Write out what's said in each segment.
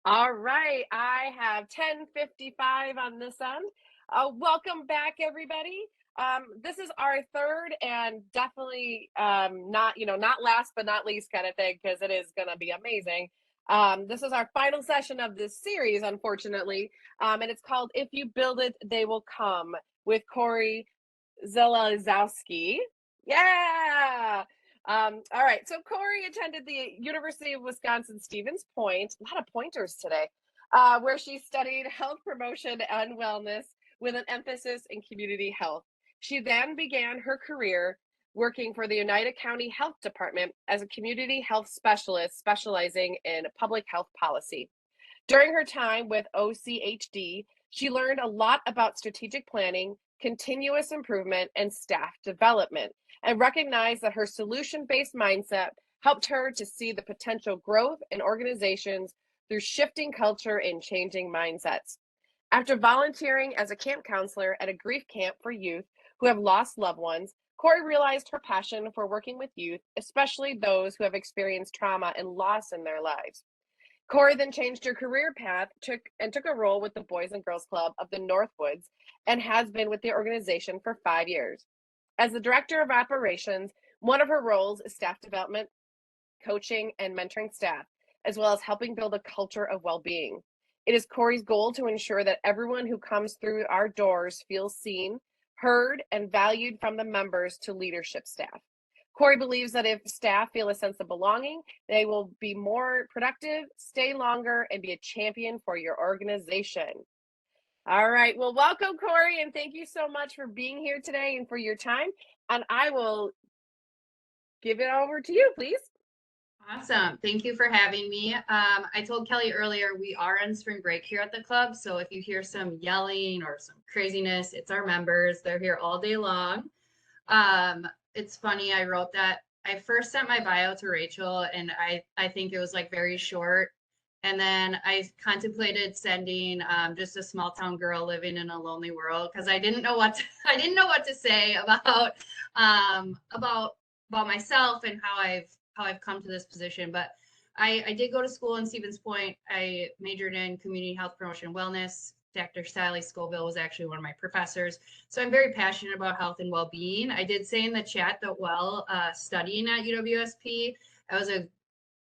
All right, I have 10:55 on this end. Welcome back, everybody. This is our third and definitely not last but not least kind of thing because it is going to be amazing. This is our final session of this series, unfortunately, and it's called "If You Build It, They Will Come" with Corey Zelazowski. Yeah. All right. So Corey attended the University of Wisconsin-Stevens Point. A lot of pointers today, where she studied health promotion and wellness with an emphasis in community health. She then began her career working for the United County Health Department as a community health specialist specializing in public health policy. During her time with OCHD, she learned a lot about strategic planning, continuous improvement, and staff development, and recognized that her solution based mindset helped her to see the potential growth in organizations through shifting culture and changing mindsets. After volunteering as a camp counselor at a grief camp for youth who have lost loved ones, Corey realized her passion for working with youth, especially those who have experienced trauma and loss in their lives. Corey then changed her career path, took a role with the Boys and Girls Club of the Northwoods, and has been with the organization for 5 years. As the director of operations, one of her roles is staff development, coaching, and mentoring staff, as well as helping build a culture of well-being. It is Corey's goal to ensure that everyone who comes through our doors feels seen, heard, and valued, from the members to leadership staff. Corey believes that if staff feel a sense of belonging, they will be more productive, stay longer, and be a champion for your organization. All right. Well, welcome, Corey, and thank you so much for being here today and for your time. And I will give it over to you, please. Awesome. Thank you for having me. I told Kelly earlier we are on spring break here at the club. So if you hear some yelling or some craziness, it's our members. They're here all day long. It's funny. I wrote that. I first sent my bio to Rachel and I think it was like very short. And then I contemplated sending just a small town girl living in a lonely world because I didn't know what to, I didn't know what to say um, about about myself and how I've come to this position. But I did go to school in Stevens Point. I majored in community health promotion and wellness. Dr. Sally Scoville was actually one of my professors. So I'm very passionate about health and well-being. I did say in the chat that while studying at UWSP, I was a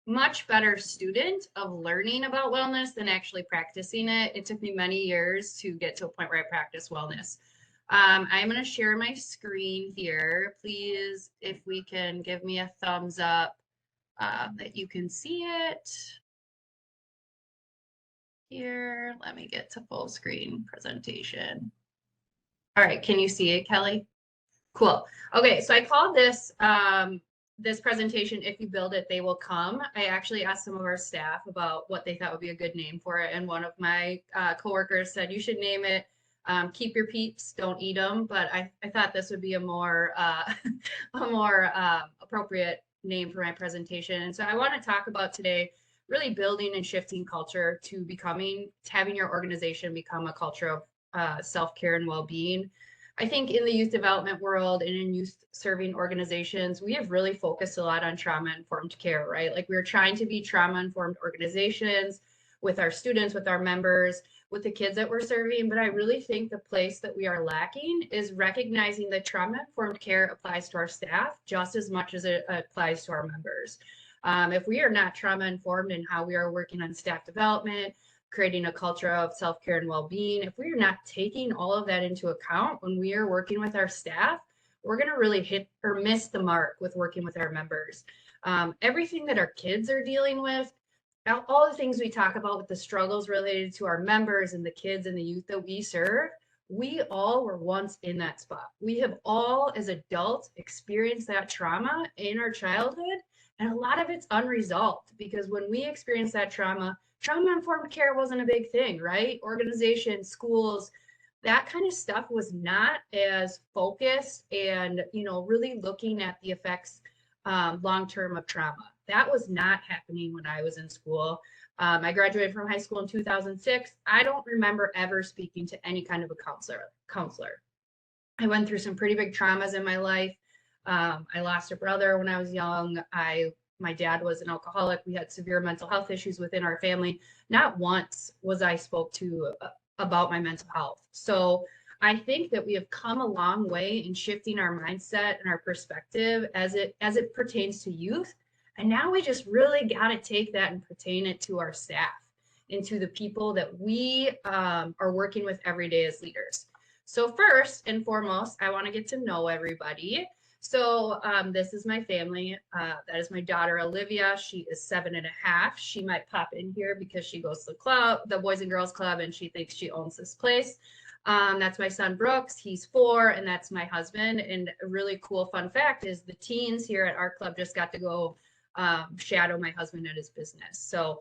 much better student of learning about wellness than actually practicing it. It took me many years to get to a point where I practice wellness. I'm going to share my screen here. Please, if we can give me a thumbs up that you can see it here. Let me get to full screen presentation. All right, can you see it, Kelly? Cool. Okay, so I called this presentation, "If You Build It, They Will Come." I actually asked some of our staff about what they thought would be a good name for it, and one of my coworkers said you should name it "Keep Your Peeps, Don't Eat Them." But I thought this would be a more a more appropriate name for my presentation. And so I want to talk about today really building and shifting culture to having your organization become a culture of self-care and well-being. I think in the youth development world and in youth serving organizations, we have really focused a lot on trauma informed care, right? Like we're trying to be trauma informed organizations with our students, with our members, with the kids that we're serving. But I really think the place that we are lacking is recognizing that trauma informed care applies to our staff just as much as it applies to our members. If we are not trauma informed in how we are working on staff development, creating a culture of self-care and well-being, if we're not taking all of that into account when we are working with our staff, we're going to really hit or miss the mark with working with our members. Everything that our kids are dealing with, all the things we talk about with the struggles related to our members and the kids and the youth that we serve, we all were once in that spot. We have all, as adults, experienced that trauma in our childhood, and a lot of it's unresolved because when we experience that trauma informed care wasn't a big thing, right? Organizations, schools, that kind of stuff was not as focused and, really looking at the effects long term of trauma. That was not happening when I was in school. I graduated from high school in 2006. I don't remember ever speaking to any kind of a counselor. I went through some pretty big traumas in my life. I lost a brother when I was young. I My dad was an alcoholic. We had severe mental health issues within our family. Not once was I spoke to about my mental health. So I think that we have come a long way in shifting our mindset and our perspective as it pertains to youth. And now we just really got to take that and pertain it to our staff and to the people that we are working with every day as leaders. So first and foremost, I want to get to know everybody. So this is my family. That is my daughter, Olivia. She is 7.5. She might pop in here because she goes to the club, the Boys and Girls Club, and she thinks she owns this place. That's my son, Brooks. He's 4, and that's my husband. And a really cool fun fact is the teens here at our club just got to go shadow my husband at his business. So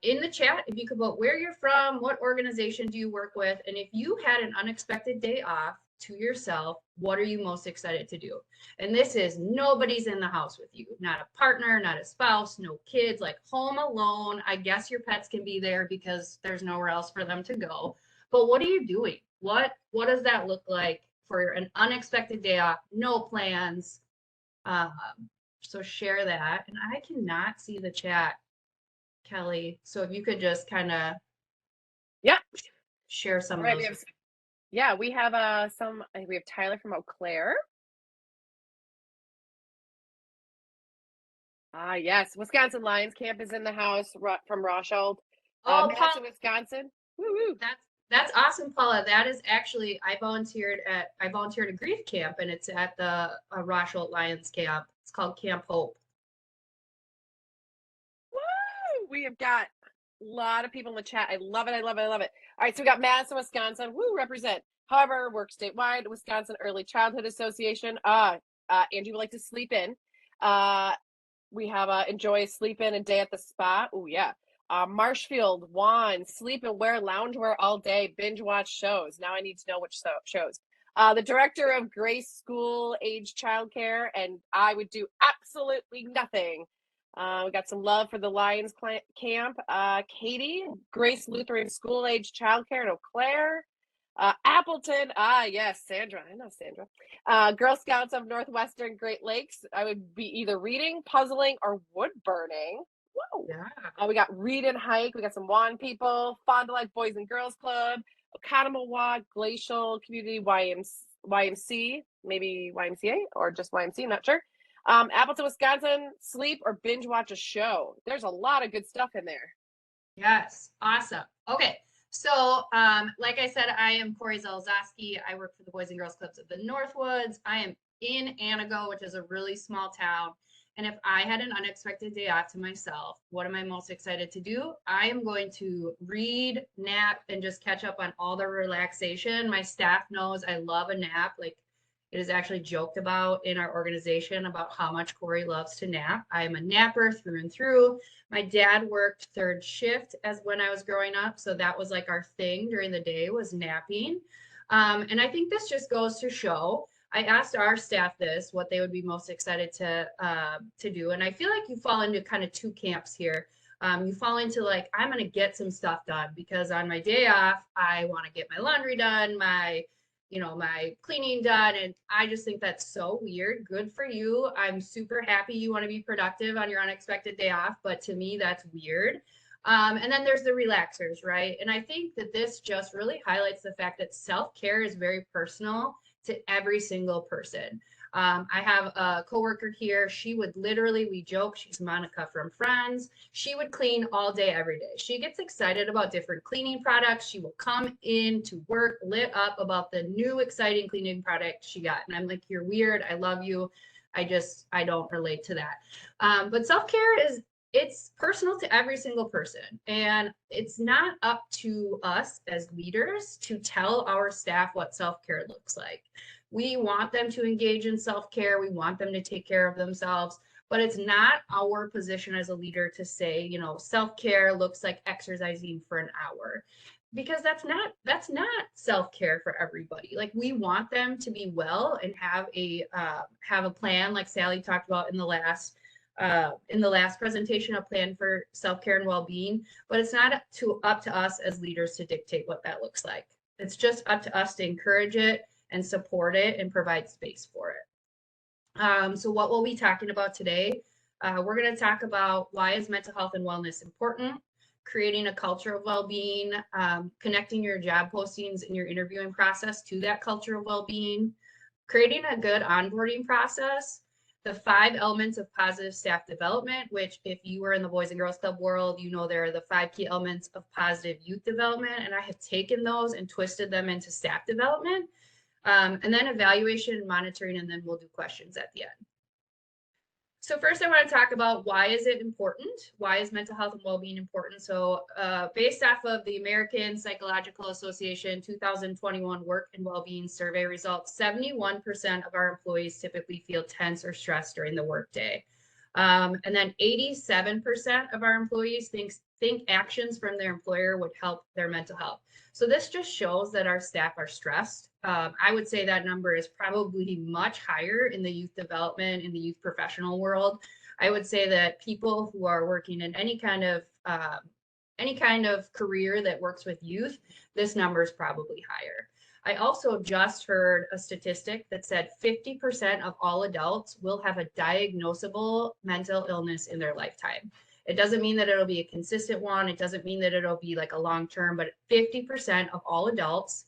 in the chat, if you could vote where you're from, what organization do you work with, and if you had an unexpected day off to yourself, what are you most excited to do? And this is nobody's in the house with you, not a partner, not a spouse, no kids, like home alone. I guess your pets can be there because there's nowhere else for them to go. But what are you doing? What does that look like for an unexpected day off? No plans. So share that. And I cannot see the chat, Kelly. So if you could just kind of share some of those. We have we have Tyler from Eau Claire. Yes, Wisconsin Lions Camp is in the house from Roshold. Madison, Wisconsin. Woo-woo. That's awesome, Paula. That is actually I volunteered at Grief Camp, and it's at the Roshold Lions Camp. It's called Camp Hope. Woo! We have got a lot of people in the chat. I love it. I love it. I love it. All right, so we got Madison, Wisconsin. Woo, represent. However, work statewide. Wisconsin Early Childhood Association. Angie would like to sleep in. We have enjoy a sleep in and day at the spa. Oh yeah. Marshfield, Juan, sleep and wear loungewear all day, binge watch shows. Now I need to know which shows. The director of Grace School Age Childcare, and I would do absolutely nothing. We got some love for the Lions Camp. Katie, Grace Lutheran School Age Childcare in Eau Claire. Appleton, yes, Sandra. I know Sandra. Girl Scouts of Northwestern Great Lakes. I would be either reading, puzzling, or wood burning. Whoa. Yeah. We got Read and Hike. We got some Juan people. Fond du Lac Boys and Girls Club. Oconomowoc Glacial Community YMC, maybe YMCA or just YMC, not sure. Appleton, Wisconsin, sleep or binge watch a show. There's a lot of good stuff in there. Yes, awesome. Okay. So, like I said, I am Corey Zalzowski. I work for the Boys and Girls Clubs of the Northwoods. I am in Anago, which is a really small town. And if I had an unexpected day off to myself, what am I most excited to do? I am going to read, nap, and just catch up on all the relaxation. My staff knows I love a nap. Like, it is actually joked about in our organization about how much Corey loves to nap. I am a napper through and through. My dad worked third shift as when I was growing up. So that was like our thing during the day was napping. And I think this just goes to show, I asked our staff this, what they would be most excited to do. And I feel like you fall into kind of two camps here. You fall into like, I'm going to get some stuff done because on my day off, I want to get my laundry done, my cleaning done. And I just think that's so weird. Good for you. I'm super happy you want to be productive on your unexpected day off. But to me, that's weird. And then there's the relaxers, right? And I think that this just really highlights the fact that self-care is very personal to every single person. I have a coworker here. She would literally, we joke, she's Monica from Friends. She would clean all day, every day. She gets excited about different cleaning products. She will come in to work lit up about the new exciting cleaning product she got. And I'm like, you're weird. I love you. I don't relate to that. But self-care it's personal to every single person. And it's not up to us as leaders to tell our staff what self-care looks like. We want them to engage in self-care. We want them to take care of themselves, but it's not our position as a leader to say, self-care looks like exercising for an hour, because that's not self-care for everybody. Like, we want them to be well and have a plan, like Sally talked about in the last presentation, a plan for self-care and well-being, but it's not up to us as leaders to dictate what that looks like. It's just up to us to encourage it and support it and provide space for it. So what we'll be talking about today, We're going to talk about why is mental health and wellness important, creating a culture of well-being, connecting your job postings and your interviewing process to that culture of well-being, creating a good onboarding process, the 5 elements of positive staff development, which if you were in the Boys and Girls Club world, you know there are the 5 key elements of positive youth development, and I have taken those and twisted them into staff development, and then evaluation and monitoring, and then we'll do questions at the end. So first I want to talk about why is it important? Why is mental health and well-being important? So based off of the American Psychological Association 2021 Work and Well-Being Survey results, 71% of our employees typically feel tense or stressed during the workday. And then 87% of our employees think actions from their employer would help their mental health. So this just shows that our staff are stressed. I would say that number is probably much higher in the youth development, in the youth professional world. I would say that people who are working in any kind of career that works with youth, this number is probably higher. I also just heard a statistic that said 50% of all adults will have a diagnosable mental illness in their lifetime. It doesn't mean that it'll be a consistent one. It doesn't mean that it'll be like a long term, but 50% of all adults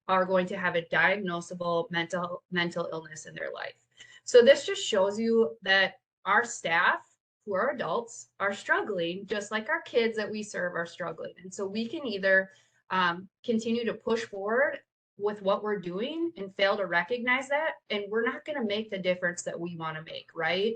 are going to have a diagnosable mental illness in their life. So this just shows you that our staff who are adults are struggling, just like our kids that we serve are struggling. And so we can either continue to push forward with what we're doing and fail to recognize that, and we're not going to make the difference that we want to make, right?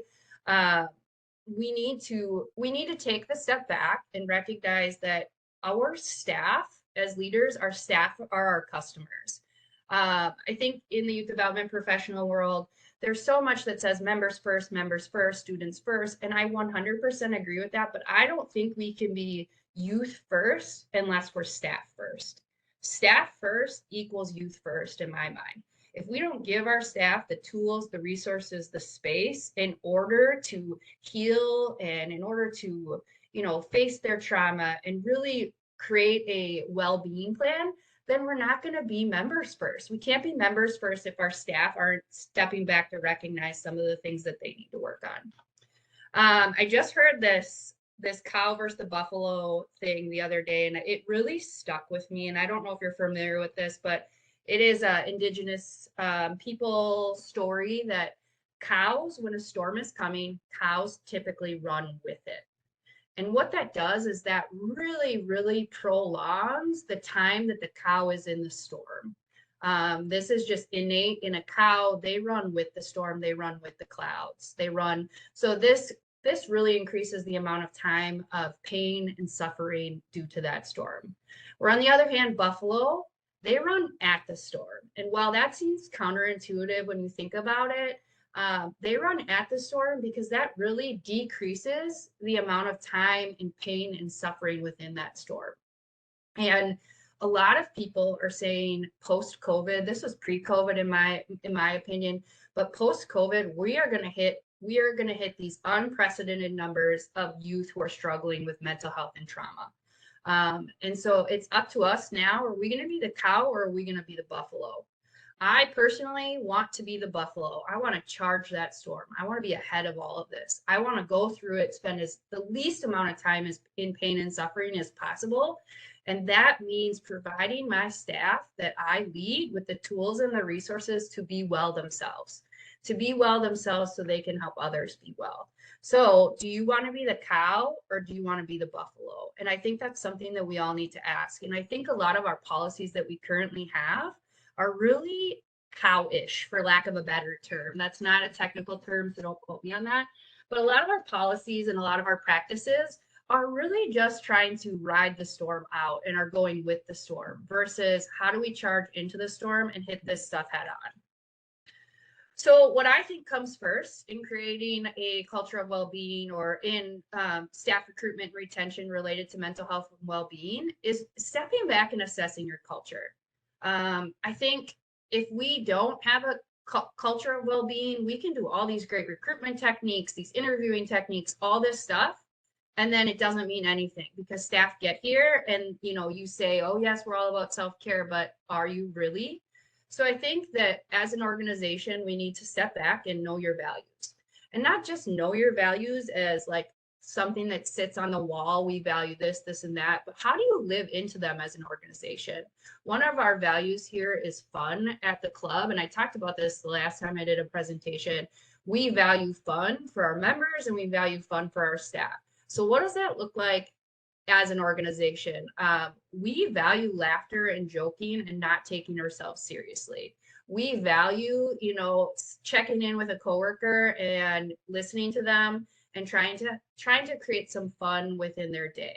We need to take the step back and recognize that our staff as leaders, our staff are our customers. I think in the youth development professional world, there's so much that says members first, students first, and I 100% agree with that, but I don't think we can be youth first unless we're staff first. Staff first equals youth first in my mind. If we don't give our staff the tools, the resources, the space in order to heal and in order to, face their trauma and really create a well-being plan, then we're not going to be members first. We can't be members first if our staff aren't stepping back to recognize some of the things that they need to work on. I just heard this cow versus the buffalo thing the other day, and it really stuck with me. And I don't know if you're familiar with this, but it is an indigenous people story that cows, when a storm is coming, cows typically run with it. And what that does is that really, really prolongs the time that the cow is in the storm. This is just innate in a cow. They run with the storm. They run with the clouds. They run. So this really increases the amount of time of pain and suffering due to that storm. Where on the other hand, buffalo, they run at the storm. And while that seems counterintuitive when you think about it, they run at the storm because that really decreases the amount of time and pain and suffering within that storm. And a lot of people are saying post-COVID, this was pre-COVID in my opinion, but post-COVID, we are going to hit these unprecedented numbers of youth who are struggling with mental health and trauma. And so it's up to us now. Are we going to be the cow or are we going to be the buffalo? I personally want to be the buffalo. I want to charge that storm. I want to be ahead of all of this. I want to go through it, spend the least amount of time in pain and suffering as possible. And that means providing my staff that I lead with the tools and the resources to be well themselves, so they can help others be well. So do you want to be the cow or do you want to be the buffalo? And I think that's something that we all need to ask. And I think a lot of our policies that we currently have are really cow-ish, for lack of a better term. That's not a technical term, so don't quote me on that. But a lot of our policies and a lot of our practices are really just trying to ride the storm out and are going with the storm versus how do we charge into the storm and hit this stuff head on. So what I think comes first in creating a culture of well-being or in staff recruitment retention related to mental health and well-being is stepping back and assessing your culture. I think if we don't have a culture of well-being, we can do all these great recruitment techniques, these interviewing techniques, all this stuff, and then it doesn't mean anything because staff get here and you say, oh yes, we're all about self-care, but are you really? So I think that as an organization, we need to step back and know your values. and not just know your values as like something that sits on the wall. We value this, this, and that, but how do you live into them as an organization? One of our values here is fun at the club. And I talked about this the last time I did a presentation. We value fun for our members and we value fun for our staff. So what does that look like as an organization? We value laughter and joking and not taking ourselves seriously. We value, checking in with a coworker and listening to them and trying to create some fun within their day.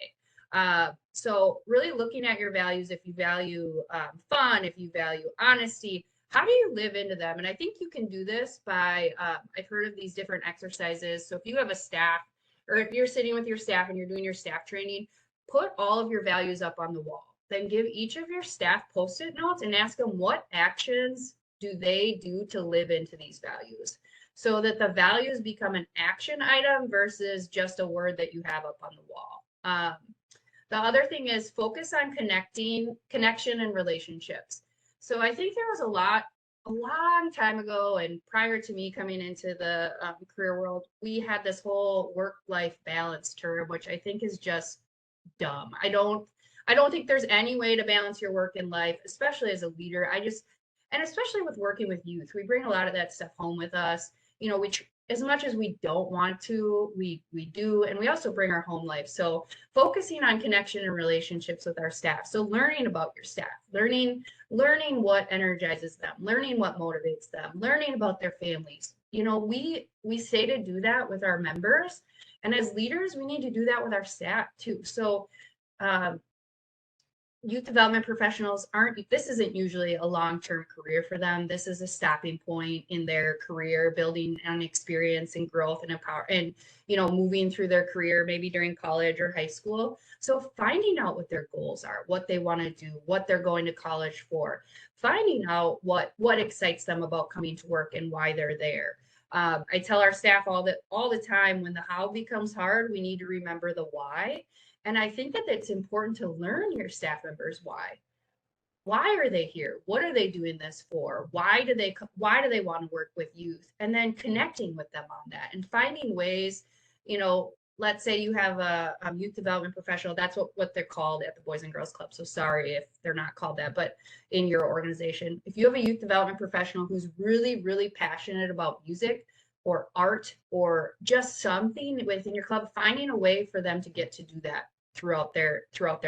So really looking at your values, if you value fun, if you value honesty, how do you live into them? And I think you can do this by, I've heard of these different exercises. So if you have a staff, or if you're sitting with your staff and you're doing your staff training, put all of your values up on the wall. Then give each of your staff post-it notes and ask them what actions do they do to live into these values, so that the values become an action item versus just a word that you have up on the wall. The other thing is focus on connection and relationships. So I think there was a long time ago, and prior to me coming into the career world, we had this whole work-life balance term, which I think is just dumb. I don't think there's any way to balance your work and life, especially as a leader. And especially with working with youth, we bring a lot of that stuff home with us. Which as much as we don't want to, we do, and we also bring our home life. So focusing on connection and relationships with our staff. So learning about your staff, learning what energizes them, learning what motivates them, learning about their families. We say to do that with our members, and as leaders, we need to do that with our staff too. So youth development professionals this isn't usually a long-term career for them. This is a stopping point in their career, building on experience and growth and empower and moving through their career, maybe during college or high school. So finding out what their goals are, what they want to do, what they're going to college for, finding out what excites them about coming to work and why they're there. I tell our staff all the time, when the how becomes hard, we need to remember the why. And I think that it's important to learn your staff members why. Why are they here? What are they doing this for? Why do they want to work with youth? And then connecting with them on that and finding ways, let's say you have a youth development professional. That's what they're called at the Boys and Girls Club. So sorry if they're not called that, but in your organization, if you have a youth development professional who's really, really passionate about music or art or just something within your club, finding a way for them to get to do that throughout their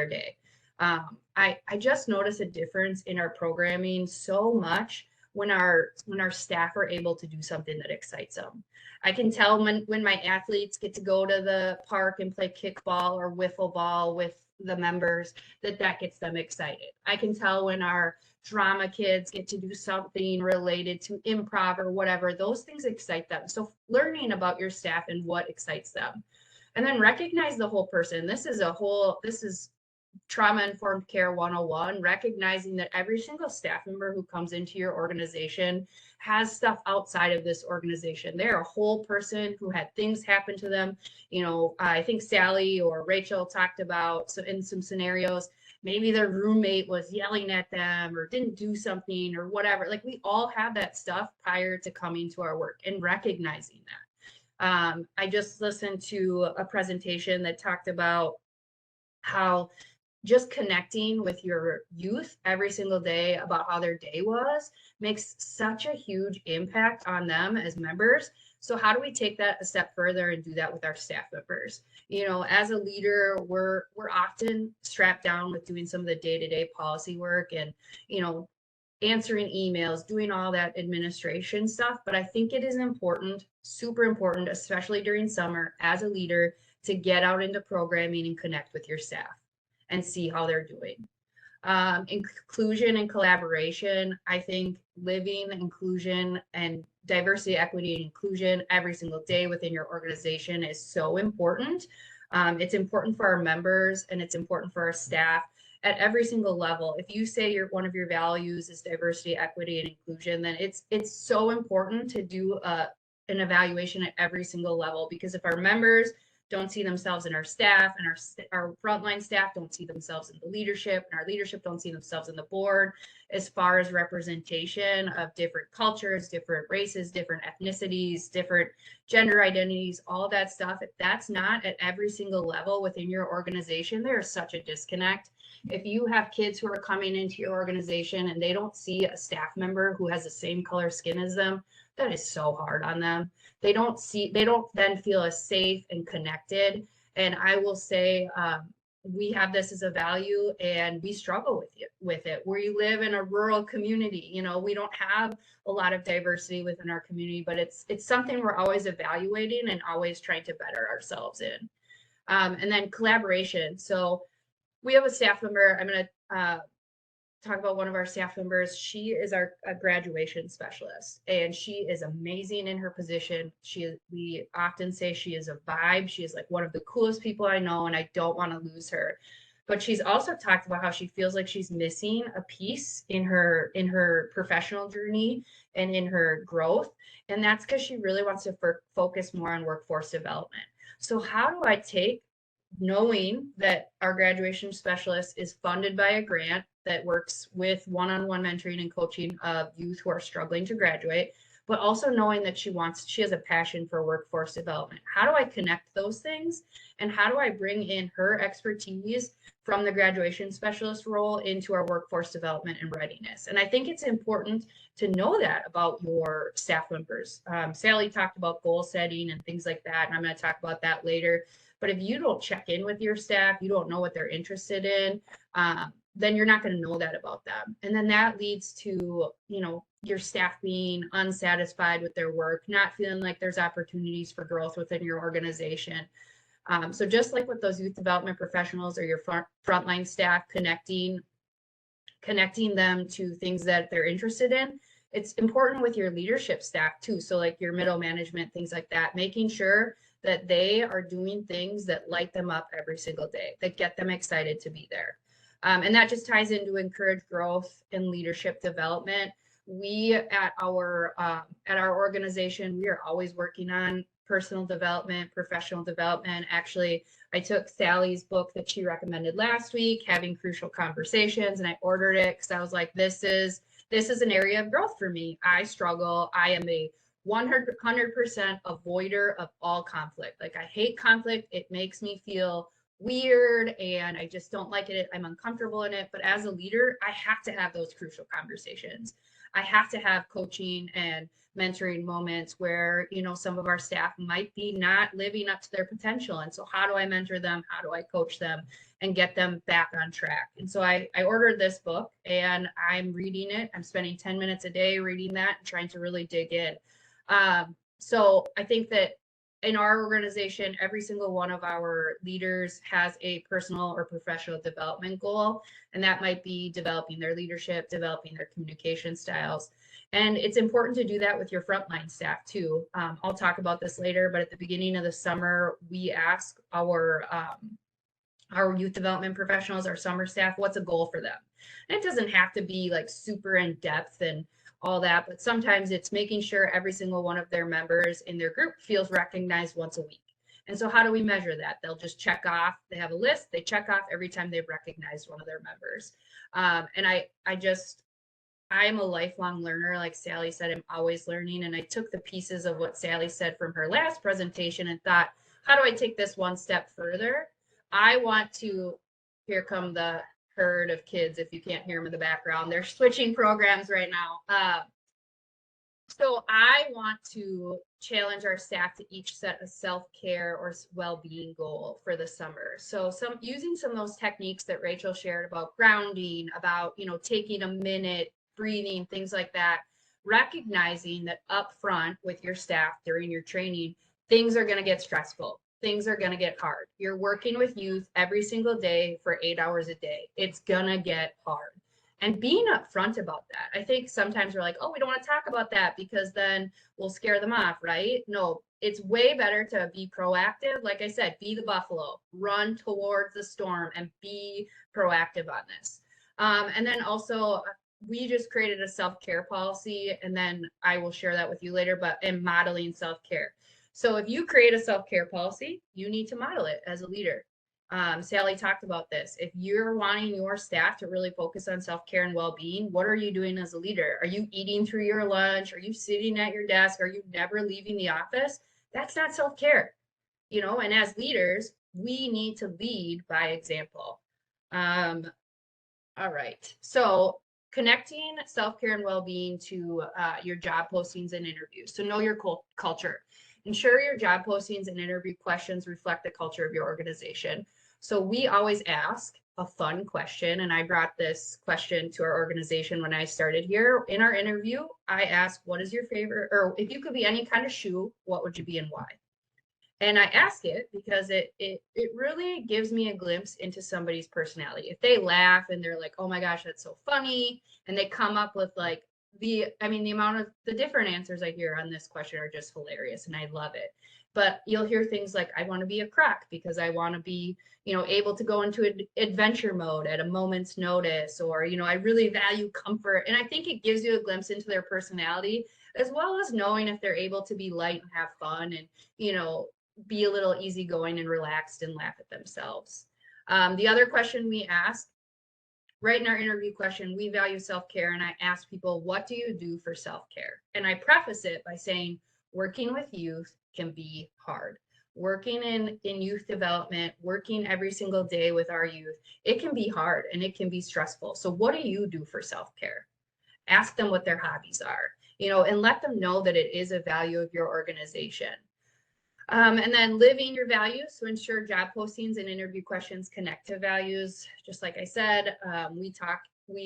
day. I just notice a difference in our programming so much when our staff are able to do something that excites them. I can tell when my athletes get to go to the park and play kickball or wiffle ball with the members, that gets them excited. I can tell when our drama kids get to do something related to improv or whatever, those things excite them. So learning about your staff and what excites them. And then recognize the whole person. This is trauma informed care 101, recognizing that every single staff member who comes into your organization has stuff outside of this organization. They're a whole person who had things happen to them. I think Sally or Rachel talked about, so in some scenarios, maybe their roommate was yelling at them or didn't do something or whatever. Like, we all have that stuff prior to coming to our work, and recognizing that. I just listened to a presentation that talked about how just connecting with your youth every single day about how their day was makes such a huge impact on them as members. So how do we take that a step further and do that with our staff members? As a leader, we're often strapped down with doing some of the day-to-day policy work and, answering emails, doing all that administration stuff. But I think it is important, super important, especially during summer as a leader, to get out into programming and connect with your staff and see how they're doing. Inclusion and collaboration. I think living inclusion and diversity, equity, and inclusion every single day within your organization is so important. It's important for our members and it's important for our staff at every single level. If you say one of your values is diversity, equity, and inclusion, then it's so important to do an evaluation at every single level, because if our members don't see themselves in our staff, and our frontline staff don't see themselves in the leadership, and our leadership don't see themselves in the board, as far as representation of different cultures, different races, different ethnicities, different gender identities, all that stuff. If that's not at every single level within your organization, there's such a disconnect. If you have kids who are coming into your organization and they don't see a staff member who has the same color skin as them, that is so hard on them. They don't then feel as safe and connected. And I will say, we have this as a value and we struggle with it. We live in a rural community, we don't have a lot of diversity within our community, but it's something we're always evaluating and always trying to better ourselves in. And then collaboration. So we have a staff member. I'm going to talk about one of our staff members. She is a graduation specialist, and she is amazing in her position. We often say she is a vibe. She is like one of the coolest people I know, and I don't want to lose her. But she's also talked about how she feels like she's missing a piece in her professional journey and in her growth, and that's because she really wants to focus more on workforce development. So how do I take knowing that our graduation specialist is funded by a grant that works with one-on-one mentoring and coaching of youth who are struggling to graduate, but also knowing that she has a passion for workforce development? How do I connect those things? And how do I bring in her expertise from the graduation specialist role into our workforce development and readiness? And I think it's important to know that about your staff members. Sally talked about goal setting and things like that, and I'm going to talk about that later. But if you don't check in with your staff, you don't know what they're interested in, then you're not going to know that about them. And then that leads to, your staff being unsatisfied with their work, not feeling like there's opportunities for growth within your organization. So just like with those youth development professionals or your frontline staff, connecting them to things that they're interested in, it's important with your leadership staff too. So like your middle management, things like that, making sure that they are doing things that light them up every single day, that get them excited to be there. And that just ties into encourage growth and leadership development. We at our organization, we are always working on personal development, professional development. Actually, I took Sally's book that she recommended last week, Having Crucial Conversations, and I ordered it because I was like, this is an area of growth for me. I struggle. I am a 100% avoider of all conflict. Like, I hate conflict. It makes me feel weird and I just don't like it. I'm uncomfortable in it. But as a leader, I have to have those crucial conversations. I have to have coaching and mentoring moments where, some of our staff might be not living up to their potential. And so how do I mentor them? How do I coach them and get them back on track? And so I ordered this book and I'm reading it. I'm spending 10 minutes a day reading that and trying to really dig in. So I think that in our organization, every single one of our leaders has a personal or professional development goal, and that might be developing their leadership, developing their communication styles. And it's important to do that with your frontline staff too. I'll talk about this later, but at the beginning of the summer, we ask our youth development professionals, our summer staff, what's a goal for them? And it doesn't have to be like super in depth and all that, but sometimes it's making sure every single one of their members in their group feels recognized once a week. And so how do we measure that? They'll just check off, they have a list, they check off every time they've recognized one of their members. And I am a lifelong learner. Like Sally said, I'm always learning. And I took the pieces of what Sally said from her last presentation and thought, how do I take this one step further? I want to, here come the herd of kids, if you can't hear them in the background, they're switching programs right now. So I want to challenge our staff to each set a self-care or well-being goal for the summer. So using some of those techniques that Rachel shared about grounding, about, taking a minute, breathing, things like that, recognizing that up front with your staff during your training, things are going to get stressful. Things are going to get hard. You're working with youth every single day for 8 hours a day. It's going to get hard. And being upfront about that. I think sometimes we're like, oh, we don't want to talk about that because then we'll scare them off, right? No, it's way better to be proactive. Like I said, be the buffalo, run towards the storm and be proactive on this. And then also, we just created a self-care policy, and then I will share that with you later, but in modeling self-care. So if you create a self-care policy, you need to model it as a leader. Sally talked about this. If you're wanting your staff to really focus on self-care and well-being, what are you doing as a leader? Are you eating through your lunch? Are you sitting at your desk? Are you never leaving the office? That's not self-care, and as leaders, we need to lead by example. All right. So connecting self-care and well-being to your job postings and interviews. So know your culture. Ensure your job postings and interview questions reflect the culture of your organization. So we always ask a fun question, and I brought this question to our organization when I started here. In our interview, I asked, what is your favorite, or if you could be any kind of shoe, what would you be and why? And I ask it because it really gives me a glimpse into somebody's personality. If they laugh and they're like, "Oh my gosh, that's so funny," and they come up with like the amount of the different answers I hear on this question are just hilarious, and I love it. But you'll hear things like, "I want to be a croc because I want to be, able to go into adventure mode at a moment's notice," or I really value comfort. And I think it gives you a glimpse into their personality, as well as knowing if they're able to be light and have fun and be a little easygoing and relaxed and laugh at themselves. The other question we ask, right in our interview question, we value self-care, and I ask people, what do you do for self-care? And I preface it by saying, working with youth can be hard. Working in youth development, working every single day with our youth, it can be hard and it can be stressful. So what do you do for self-care? Ask them what their hobbies are, and let them know that it is a value of your organization. And then living your values. So ensure job postings and interview questions connect to values. Just like I said, we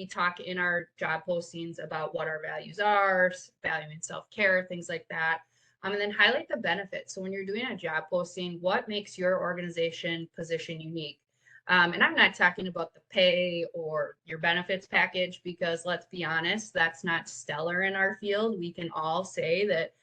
talk in our job postings about what our values are, valuing self-care, things like that. And then highlight the benefits. So when you're doing a job posting, what makes your organization position unique? And I'm not talking about the pay or your benefits package, because let's be honest, that's not stellar in our field. We can all say that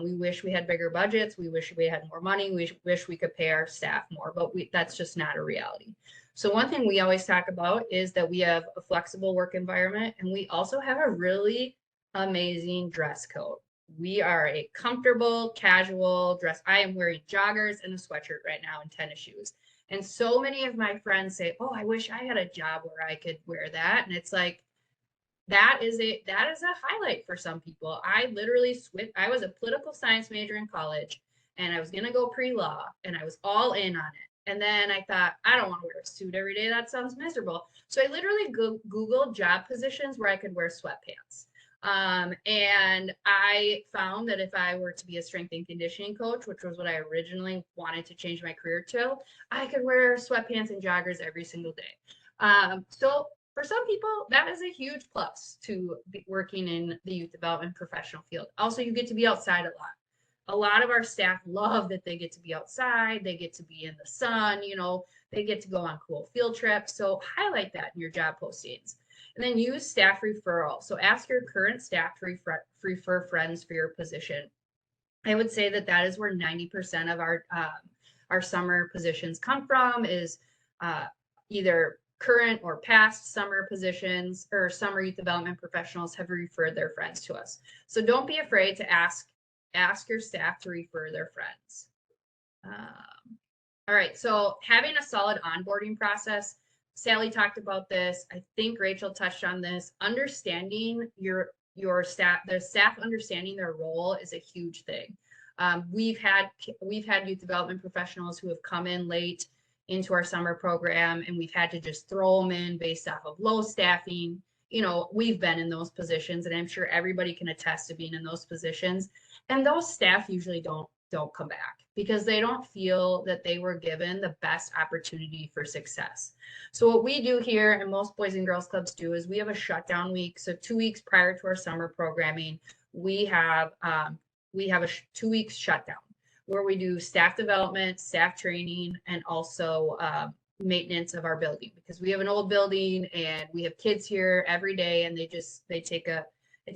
we wish we had bigger budgets. We wish we had more money. We wish we could pay our staff more, but that's just not a reality. So one thing we always talk about is that we have a flexible work environment, and we also have a really amazing dress code. We are a comfortable, casual dress. I am wearing joggers and a sweatshirt right now and tennis shoes. And so many of my friends say, "Oh, I wish I had a job where I could wear that." And it's like, that is a highlight for some people. I literally switched. I was a political science major in college, and I was going to go pre-law, and I was all in on it. And then I thought, I don't want to wear a suit every day. That sounds miserable. So I literally Googled job positions where I could wear sweatpants. And I found that if I were to be a strength and conditioning coach, which was what I originally wanted to change my career to, I could wear sweatpants and joggers every single day. So for some people, that is a huge plus to be working in the youth development professional field. Also, you get to be outside a lot. A lot of our staff love that they get to be outside, they get to be in the sun, they get to go on cool field trips. So highlight that in your job postings. And then use staff referral. So ask your current staff to refer friends for your position. I would say that is where 90% of our summer positions come from, is either current or past summer positions or summer youth development professionals have referred their friends to us. So don't be afraid to ask your staff to refer their friends. All right, so having a solid onboarding process. Sally talked about this. I think Rachel touched on this. Understanding your staff, the staff understanding their role is a huge thing. We've had youth development professionals who have come in late into our summer program, and we've had to just throw them in based off of low staffing. We've been in those positions, and I'm sure everybody can attest to being in those positions. And those staff usually don't come back because they don't feel that they were given the best opportunity for success. So what we do here, and most Boys and Girls Clubs do, is we have a shutdown week. So 2 weeks prior to our summer programming, we have a 2 weeks shutdown where we do staff development, staff training, and also maintenance of our building, because we have an old building and we have kids here every day, and it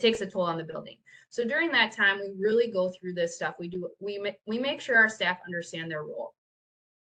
takes a toll on the building. So during that time, we really go through this stuff. We make sure our staff understand their role.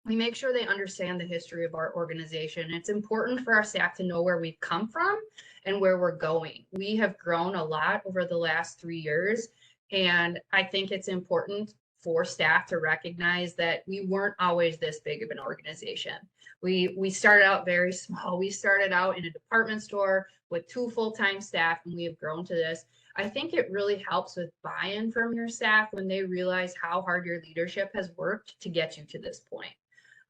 We make sure they understand the history of our organization. It's important for our staff to know where we've come from and where we're going. We have grown a lot over the last 3 years, and I think it's important for staff to recognize that we weren't always this big of an organization. We started out very small. We started out in a department store with 2 full-time staff, and we have grown to this. I think it really helps with buy-in from your staff when they realize how hard your leadership has worked to get you to this point.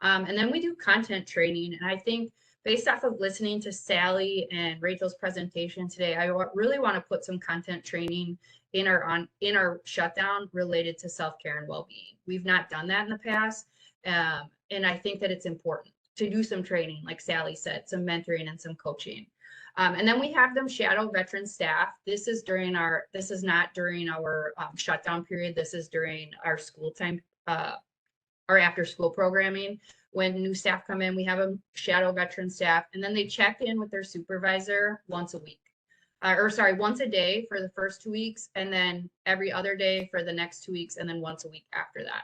And then we do content training. And I think based off of listening to Sally and Rachel's presentation today, I really want to put some content training in our shutdown related to self-care and well-being. We've not done that in the past. And I think that it's important to do some training, like Sally said, some mentoring and some coaching. And then we have them shadow veteran staff. This is not during our shutdown period. This is during our school time, our after school programming. When new staff come in, we have them shadow veteran staff, and then they check in with their supervisor once a week. Once a day for the first 2 weeks, and then every other day for the next 2 weeks, and then once a week after that.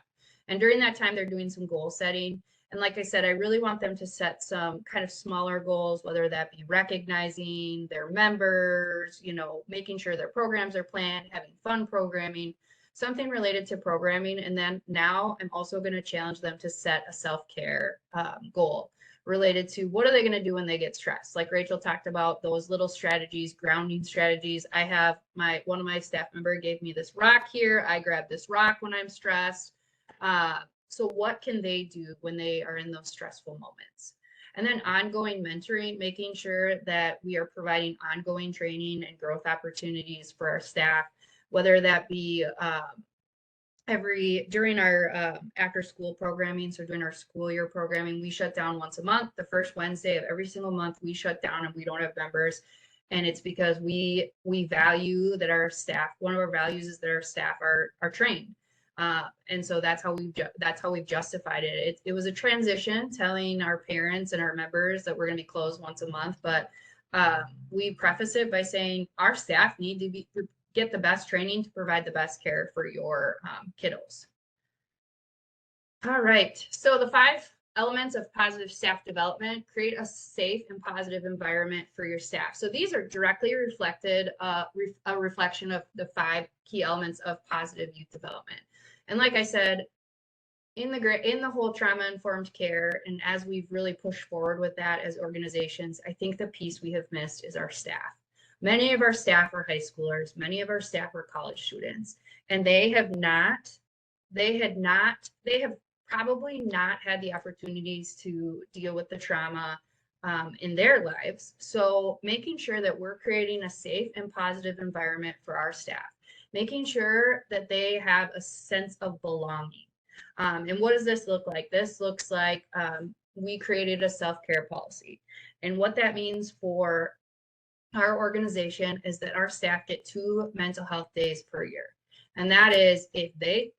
And during that time, they're doing some goal setting. And like I said, I really want them to set some kind of smaller goals, whether that be recognizing their members, making sure their programs are planned, having fun programming, something related to programming. And then now I'm also going to challenge them to set a self-care goal related to what are they going to do when they get stressed. Like Rachel talked about, those little strategies, grounding strategies. I have one of my staff member gave me this rock here. I grab this rock when I'm stressed. So what can they do when they are in those stressful moments? And then ongoing mentoring, making sure that we are providing ongoing training and growth opportunities for our staff, whether that be during our after school programming. So during our school year programming, we shut down once a month. The first Wednesday of every single month, we shut down and we don't have members. And it's because we value that our staff, one of our values is that our staff are trained. And so that's how we've justified it. It was a transition, telling our parents and our members that we're going to be closed once a month, but we preface it by saying our staff need to get the best training to provide the best care for your kiddos. All right, so the 5 elements of positive staff development: create a safe and positive environment for your staff. So these are directly reflected, a reflection of the 5 key elements of positive youth development. And like I said, in the whole trauma-informed care, and as we've really pushed forward with that as organizations, I think the piece we have missed is our staff. Many of our staff are high schoolers, many of our staff are college students, and they have probably not had the opportunities to deal with the trauma in their lives. So making sure that we're creating a safe and positive environment for our staff, making sure that they have a sense of belonging. And what does this look like? This looks like we created a self-care policy. And what that means for our organization is that our staff get 2 mental health days per year. And that is if they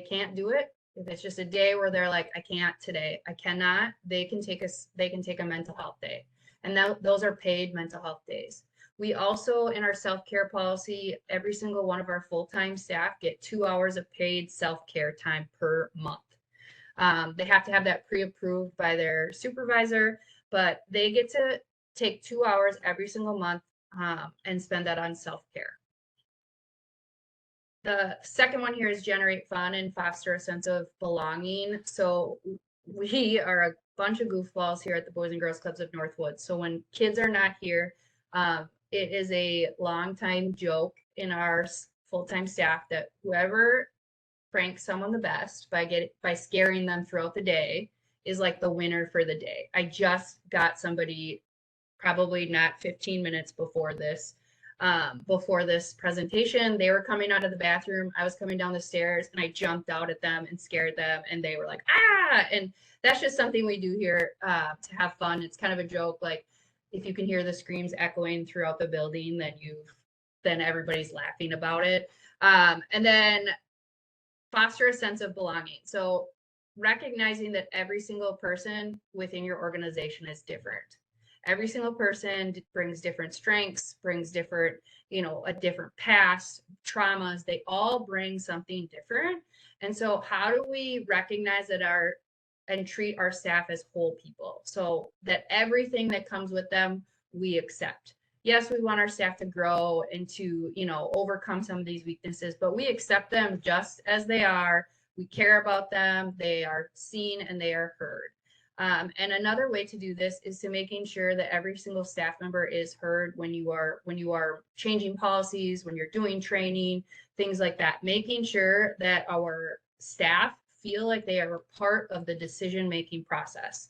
can't do it, if it's just a day where they're like, I can't today, I cannot, they can take a mental health day. And those are paid mental health days. We also, in our self-care policy, every single one of our full-time staff get 2 hours of paid self-care time per month. They have to have that pre-approved by their supervisor, but they get to take 2 hours every single month and spend that on self-care. The second one here is generate fun and foster a sense of belonging. So we are a bunch of goofballs here at the Boys and Girls Clubs of Northwood. So when kids are not here, it is a long time joke in our full-time staff that whoever pranks someone the best by scaring them throughout the day is like the winner for the day. I just got somebody probably not 15 minutes before this presentation. They were coming out of the bathroom. I was coming down the stairs and I jumped out at them and scared them, and they were like, ah! And that's just something we do here to have fun. It's kind of a joke. Like, if you can hear the screams echoing throughout the building, then everybody's laughing about it. And then foster a sense of belonging. So recognizing that every single person within your organization is different. Every single person brings different strengths, brings different, a different past, traumas. They all bring something different. And so how do we recognize that and treat our staff as whole people, so that everything that comes with them, we accept. Yes, we want our staff to grow and to, you know, overcome some of these weaknesses, but we accept them just as they are. We care about them. They are seen and they are heard. And another way to do this is to making sure that every single staff member is heard when you are changing policies, when you're doing training, things like that. Making sure that our staff feel like they are a part of the decision-making process.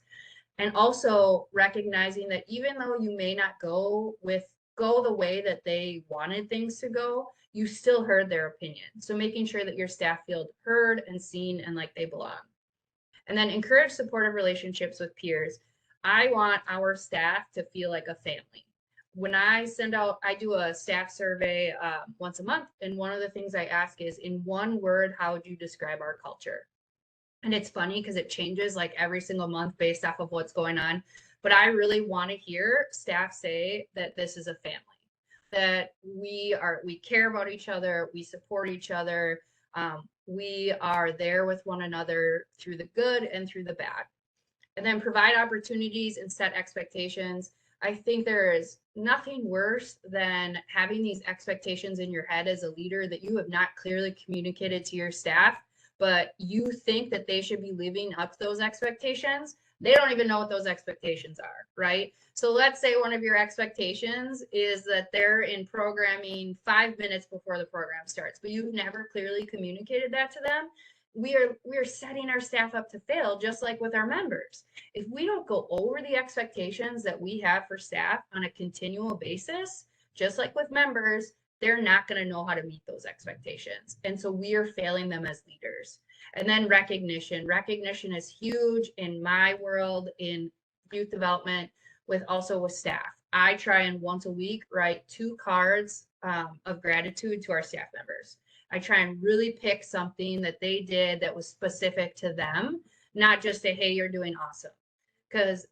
And also recognizing that even though you may not go the way that they wanted things to go, you still heard their opinion. So making sure that your staff feel heard and seen and like they belong. And then encourage supportive relationships with peers. I want our staff to feel like a family. When I send out, I do a staff survey once a month, and one of the things I ask is, in one word, how would you describe our culture? And it's funny because it changes like every single month based off of what's going on. But I really want to hear staff say that this is a family, that we care about each other, we support each other, we are there with one another through the good and through the bad. And then provide opportunities and set expectations. I think there is nothing worse than having these expectations in your head as a leader that you have not clearly communicated to your staff, but you think that they should be living up to those expectations. They don't even know what those expectations are, right? So let's say one of your expectations is that they're in programming 5 minutes before the program starts, but you've never clearly communicated that to them. We are setting our staff up to fail, just like with our members. If we don't go over the expectations that we have for staff on a continual basis, just like with members, they're not going to know how to meet those expectations. And so we are failing them as leaders. And then recognition. Recognition is huge in my world, in youth development, with also with staff. I try and once a week write 2 cards of gratitude to our staff members. I try and really pick something that they did that was specific to them, not just say, hey, you're doing awesome. Because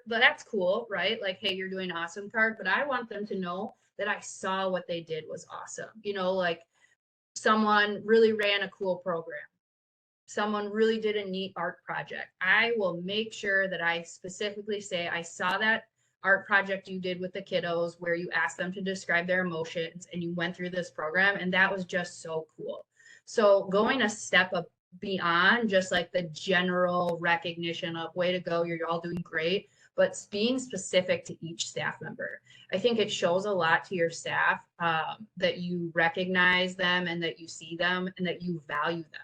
that's cool, right? Like, hey, you're doing awesome card, but I want them to know that I saw what they did was awesome. You know, like someone really ran a cool program. Someone really did a neat art project. I will make sure that I specifically say, I saw that art project you did with the kiddos where you asked them to describe their emotions and you went through this program, and that was just so cool. So going a step up beyond just like the general recognition of way to go, you're all doing great, but being specific to each staff member. I think it shows a lot to your staff that you recognize them and that you see them and that you value them.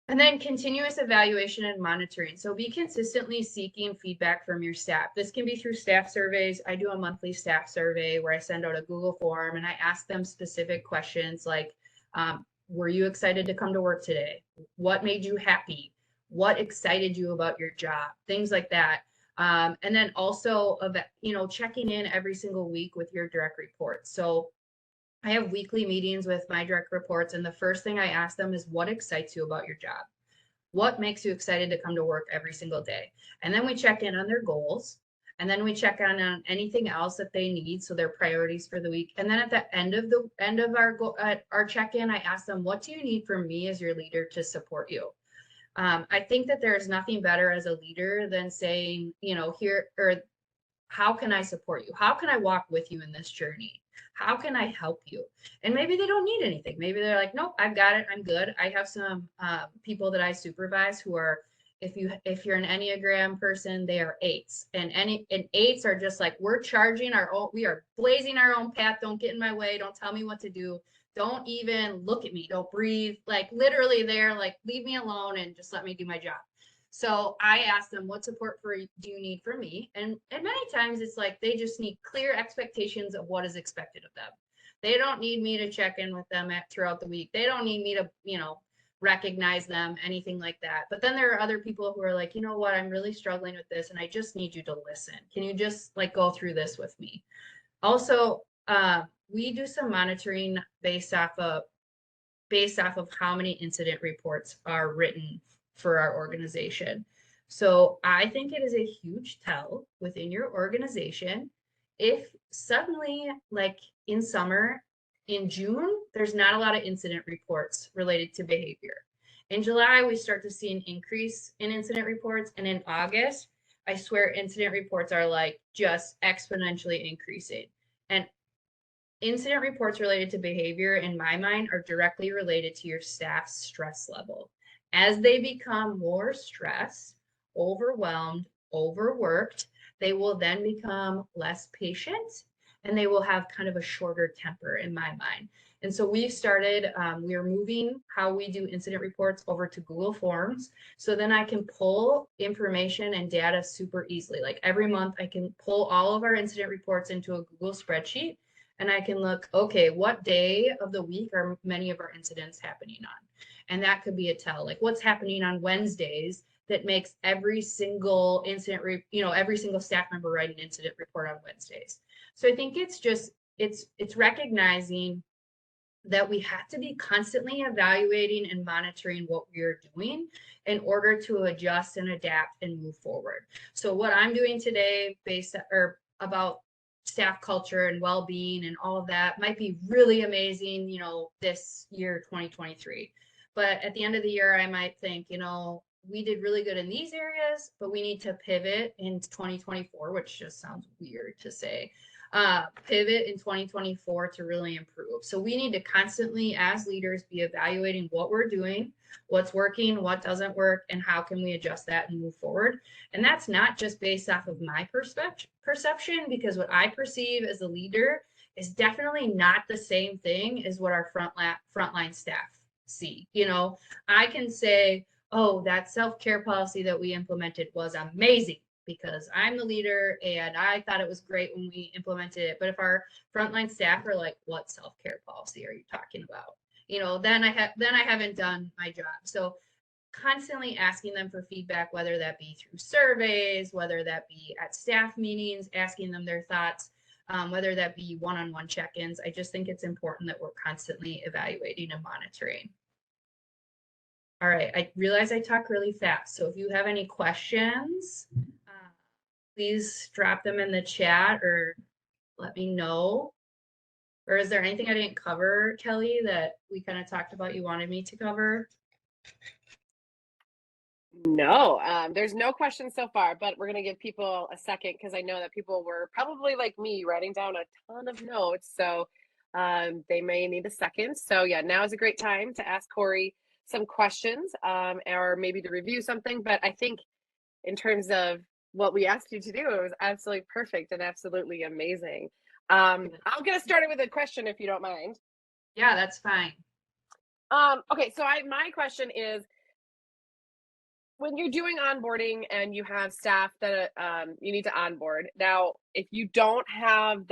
And then continuous evaluation and monitoring. So be consistently seeking feedback from your staff. This can be through staff surveys. I do a monthly staff survey where I send out a Google form and I ask them specific questions like, were you excited to come to work today? What made you happy? What excited you about your job? Things like that. And then also, checking in every single week with your direct reports. So I have weekly meetings with my direct reports, and the first thing I ask them is, what excites you about your job? What makes you excited to come to work every single day? And then we check in on their goals, and then we check on anything else that they need, so their priorities for the week. And then at the end of our check-in, I ask them, what do you need from me as your leader to support you? I think that there's nothing better as a leader than saying, how can I support you? How can I walk with you in this journey? How can I help you? And maybe they don't need anything. Maybe they're like, nope, I've got it. I'm good. I have some people that I supervise who are, if you're an Enneagram person, they are 8s. And 8s are just like, we are blazing our own path. Don't get in my way. Don't tell me what to do. Don't even look at me. Don't breathe. Like literally they're like, leave me alone and just let me do my job. So I ask them, what support do you need from me? And many times it's like they just need clear expectations of what is expected of them. They don't need me to check in with them throughout the week. They don't need me to, recognize them, anything like that. But then there are other people who are like, you know what, I'm really struggling with this and I just need you to listen. Can you just like go through this with me? Also, we do some monitoring based off of how many incident reports are written for our organization. So I think it is a huge tell within your organization if suddenly, like in summer, in June, there's not a lot of incident reports related to behavior. In July, we start to see an increase in incident reports, and in August, I swear incident reports are like just exponentially increasing. And incident reports related to behavior, in my mind, are directly related to your staff's stress level. As they become more stressed, overwhelmed, overworked, they will then become less patient and they will have kind of a shorter temper, in my mind. And so we've started, we are moving how we do incident reports over to Google Forms. So then I can pull information and data super easily. Like every month, I can pull all of our incident reports into a Google spreadsheet and I can look, okay, what day of the week are many of our incidents happening on? And that could be a tell, like what's happening on Wednesdays that makes every single incident, every single staff member write an incident report on Wednesdays. So I think it's just, it's recognizing that we have to be constantly evaluating and monitoring what we're doing in order to adjust and adapt and move forward. So what I'm doing today based or about staff culture and well-being and all of that might be really amazing, this year 2023. But at the end of the year, I might think, we did really good in these areas, but we need to pivot in 2024, which just sounds weird to say. Pivot in 2024 to really improve. So we need to constantly, as leaders, be evaluating what we're doing, what's working, what doesn't work, and how can we adjust that and move forward. And that's not just based off of my perception, because what I perceive as a leader is definitely not the same thing as what our frontline staff see. I can say, oh, that self-care policy that we implemented was amazing because I'm the leader and I thought it was great when we implemented it. But if our frontline staff are like, what self-care policy are you talking about? Then I haven't done my job. So constantly asking them for feedback, whether that be through surveys, whether that be at staff meetings, asking them their thoughts, whether that be one-on-one check-ins. I just think it's important that we're constantly evaluating and monitoring. All right, I realize I talk really fast. So if you have any questions, please drop them in the chat or let me know. Or is there anything I didn't cover, Kelly, that we kind of talked about you wanted me to cover? No, there's no questions so far, but we're going to give people a second because I know that people were probably like me writing down a ton of notes. So they may need a second. So yeah, now is a great time to ask Corey some questions or maybe to review something. But I think in terms of what we asked you to do, it was absolutely perfect and absolutely amazing. I'll get us started with a question if you don't mind. Yeah, that's fine. Okay, so my question is, when you're doing onboarding and you have staff that you need to onboard, now if you don't have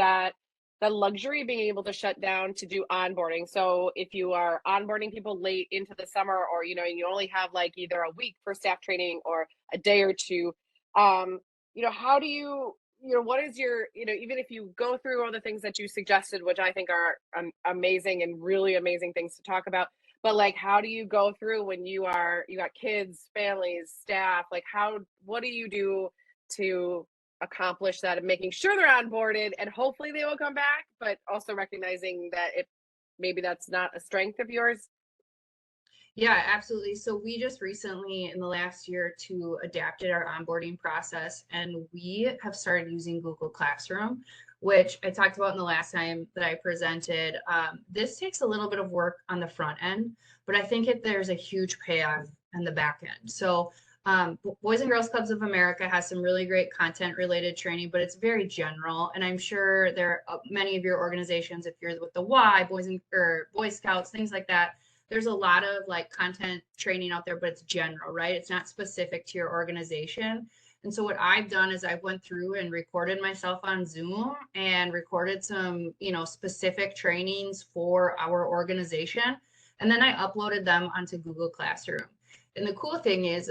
the luxury of being able to shut down to do onboarding, so if you are onboarding people late into the summer, or you only have like either a week for staff training or a day or two, how do you, what is your, even if you go through all the things that you suggested, which I think are amazing and really amazing things to talk about, but like, how do you go through when you got kids, families, staff, like what do you do to accomplish that and making sure they're onboarded and hopefully they will come back, but also recognizing that maybe that's not a strength of yours? Yeah, absolutely. So we just recently, in the last year or two, adapted our onboarding process, and we have started using Google Classroom, which I talked about in the last time that I presented. This takes a little bit of work on the front end, but I think there's a huge payoff on the back end. So Boys and Girls Clubs of America has some really great content related training, but it's very general. And I'm sure there are many of your organizations, if you're with the Y, Boy Scouts, things like that, there's a lot of like content training out there, but it's general, right? It's not specific to your organization. And so what I've done is I went through and recorded myself on Zoom and recorded some, specific trainings for our organization. And then I uploaded them onto Google Classroom. And the cool thing is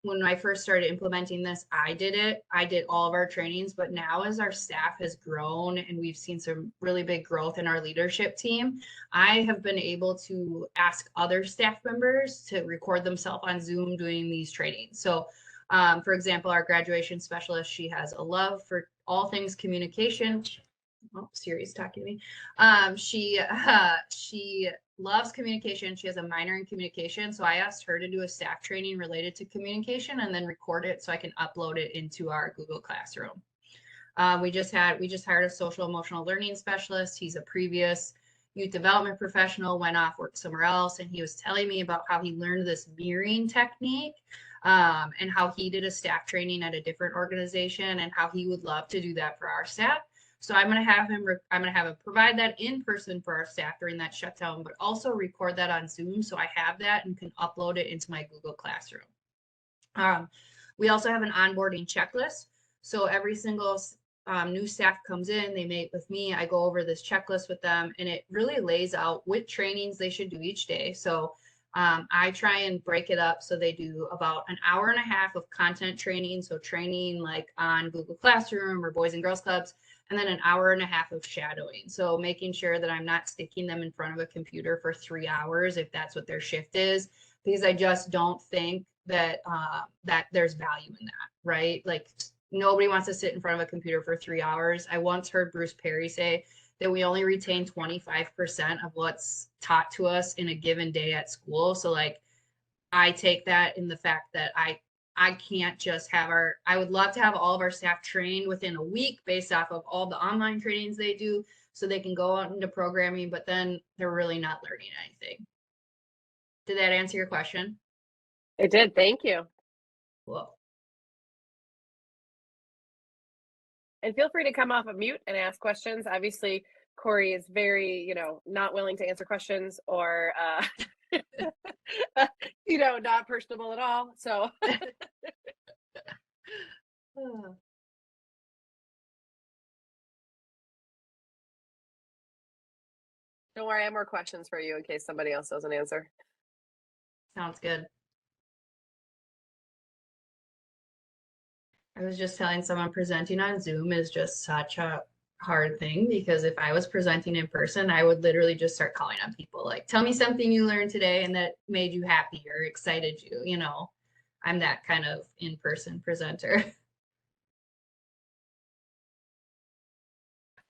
when I first started implementing this, I did all of our trainings, but now as our staff has grown and we've seen some really big growth in our leadership team, I have been able to ask other staff members to record themselves on Zoom doing these trainings. So, for example, our graduation specialist, she has a love for all things communication. Oh, Siri's talking to me. She loves communication. She has a minor in communication. So I asked her to do a staff training related to communication and then record it so I can upload it into our Google Classroom. We just hired a social emotional learning specialist. He's a previous youth development professional, went off, worked somewhere else, and he was telling me about how he learned this mirroring technique, and how he did a staff training at a different organization and how he would love to do that for our staff. So I'm going to have him provide that in person for our staff during that shutdown, but also record that on Zoom so I have that and can upload it into my Google Classroom. We also have an onboarding checklist. So every single new staff comes in, they meet with me, I go over this checklist with them, and it really lays out what trainings they should do each day. So I try and break it up so they do about an hour and a half of content training. So training like on Google Classroom or Boys and Girls Clubs, and then an hour and a half of shadowing. So making sure that I'm not sticking them in front of a computer for 3 hours if that's what their shift is, because I just don't think that that there's value in that, right? Like nobody wants to sit in front of a computer for 3 hours. I once heard Bruce Perry say that we only retain 25% of what's taught to us in a given day at school. So like I take that in the fact that I can't just have I would love to have all of our staff trained within a week based off of all the online trainings they do so they can go out into programming, but then they're really not learning anything. Did that answer your question? It did. Thank you. Cool. And feel free to come off of mute and ask questions. Obviously, Corey is very, not willing to answer questions or, not personable at all. So. Don't worry, I have more questions for you in case somebody else doesn't answer. Sounds good. I was just telling someone presenting on Zoom is just such a hard thing because if I was presenting in person, I would literally just start calling on people like, tell me something you learned today and that made you happy or excited you, I'm that kind of in-person presenter.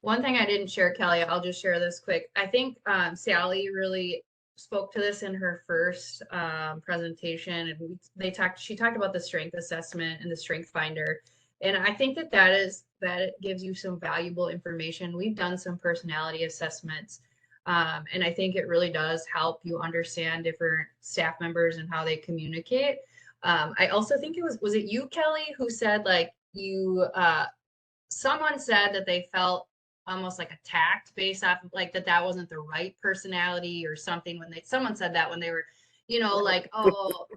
One thing I didn't share, Kelly, I'll just share this quick. I think Sally really spoke to this in her first presentation, and she talked about the strength assessment and the strength finder, and I think that it gives you some valuable information. We've done some personality assessments, and I think it really does help you understand different staff members and how they communicate. I also think was it you, Kelly, who said like someone said that they felt almost like attacked based off of like that wasn't the right personality or something when someone said that when they were like, oh,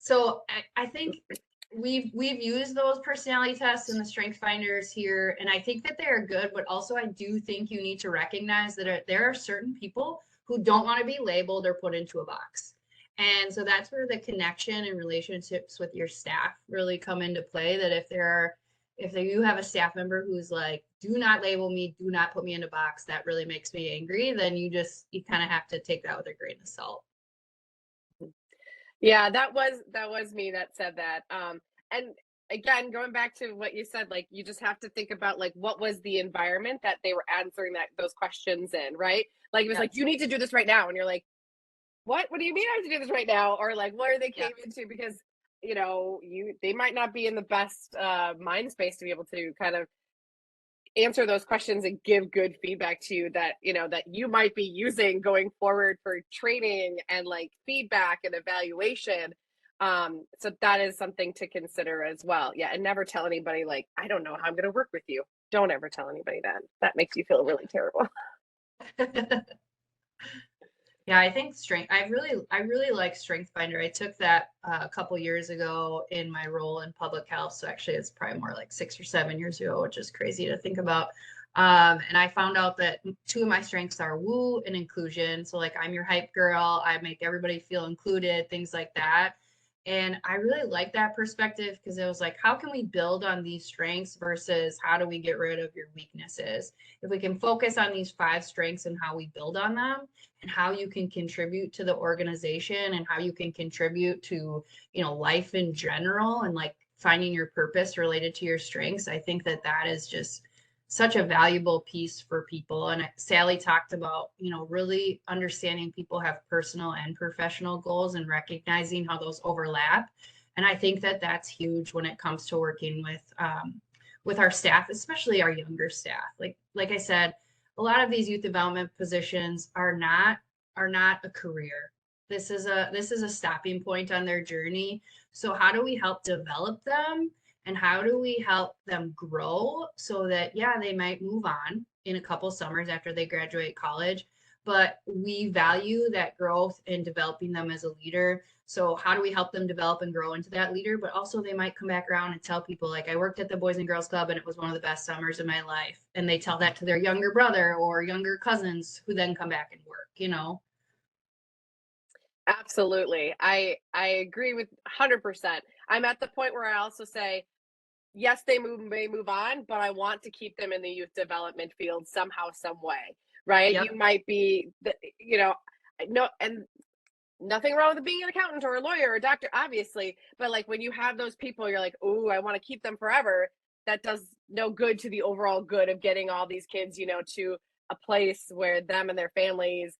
so I think we've used those personality tests and the strength finders here, and I think that they are good, but also I do think you need to recognize that there are certain people who don't want to be labeled or put into a box. And so that's where the connection and relationships with your staff really come into play, that if you have a staff member who's like, do not label me, do not put me in a box, that really makes me angry, then you kind of have to take that with a grain of salt. Yeah, that was me that said that. And again, going back to what you said, like you just have to think about like what was the environment that they were answering those questions in, right? Like it was like, you need to do this right now. And you're like, what do you mean I have to do this right now? Or like where they came into, because they might not be in the best mind space to be able to kind of answer those questions and give good feedback to you that that you might be using going forward for training and like feedback and evaluation. So that is something to consider as well. Yeah, and never tell anybody like, I don't know how I'm going to work with you. Don't ever tell anybody that makes you feel really terrible. Yeah, I think I really like Strength Finder. I took that a couple years ago in my role in public health. So actually it's probably more like 6 or 7 years ago, which is crazy to think about. And I found out that 2 of my strengths are woo and inclusion. So like I'm your hype girl, I make everybody feel included, things like that. And I really like that perspective because it was like, how can we build on these strengths versus how do we get rid of your weaknesses? If we can focus on these 5 strengths and how we build on them and how you can contribute to the organization and how you can contribute to, life in general and like finding your purpose related to your strengths, I think that is just such a valuable piece for people. And Sally talked about, really understanding people have personal and professional goals and recognizing how those overlap. And I think that that's huge when it comes to working with our staff, especially our younger staff. Like I said, a lot of these youth development positions are not a career. This is a stopping point on their journey. So how do we help develop them, and how do we help them grow so that, yeah, they might move on in a couple summers after they graduate college, but we value that growth and developing them as a leader. So how do we help them develop and grow into that leader? But also they might come back around and tell people, like, I worked at the Boys and Girls Club and it was one of the best summers of my life. And they tell that to their younger brother or younger cousins who then come back and work. Absolutely. I agree with 100%. I'm at the point where I also say, yes, they may move on, but I want to keep them in the youth development field somehow, some way, right? Yep. You might be, no, and nothing wrong with being an accountant or a lawyer or a doctor, obviously, but like when you have those people, you're like, oh, I want to keep them forever. That does no good to the overall good of getting all these kids, to a place where them and their families,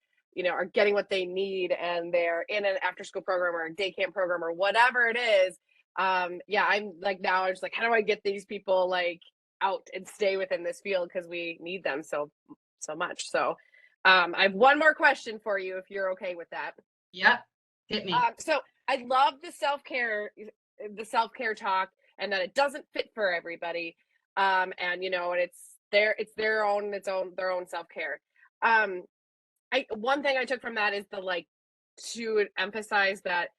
are getting what they need and they're in an after school program or a day camp program or whatever it is. Yeah, I'm like now I'm just like, how do I get these people like out and stay within this field because we need them so much. So I have one more question for you if you're okay with that. Yep. Hit me. So I love the self care talk, and that it doesn't fit for everybody. And and it's their own self care. Um, I one thing I took from that is the like to emphasize that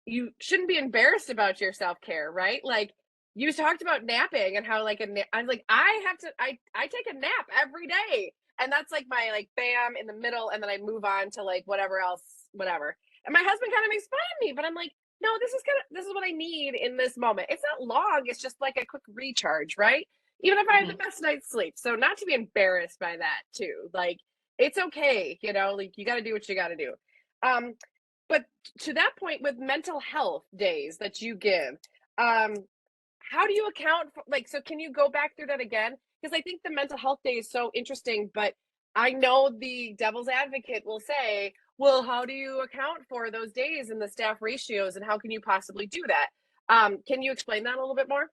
you shouldn't be embarrassed about your self care, right? Like you talked about napping and how like I was like I take a nap every day, and that's like my like bam in the middle, and then I move on to like whatever else, whatever. And my husband kind of makes fun of me, but I'm like, no, this is what I need in this moment. It's not long. It's just like a quick recharge, right? Even if I have the Mhm. best night's sleep. So not to be embarrassed by that too. Like it's okay, like you got to do what you got to do. Um, but to that point, with mental health days that you give, um, how do you account for like so can you go back through that again? Because I think the mental health day is so interesting, but I know the devil's advocate will say, well, how do you account for those days and the staff ratios and how can you possibly do that? Can you explain that a little bit more?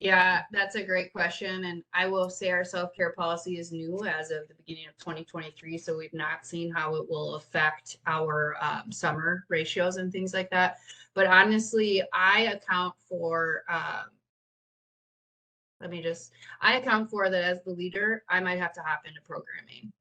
Yeah, that's a great question. And I will say our self-care policy is new as of the beginning of 2023. So we've not seen how it will affect our summer ratios and things like that. But honestly, I account for that as the leader. I might have to hop into programming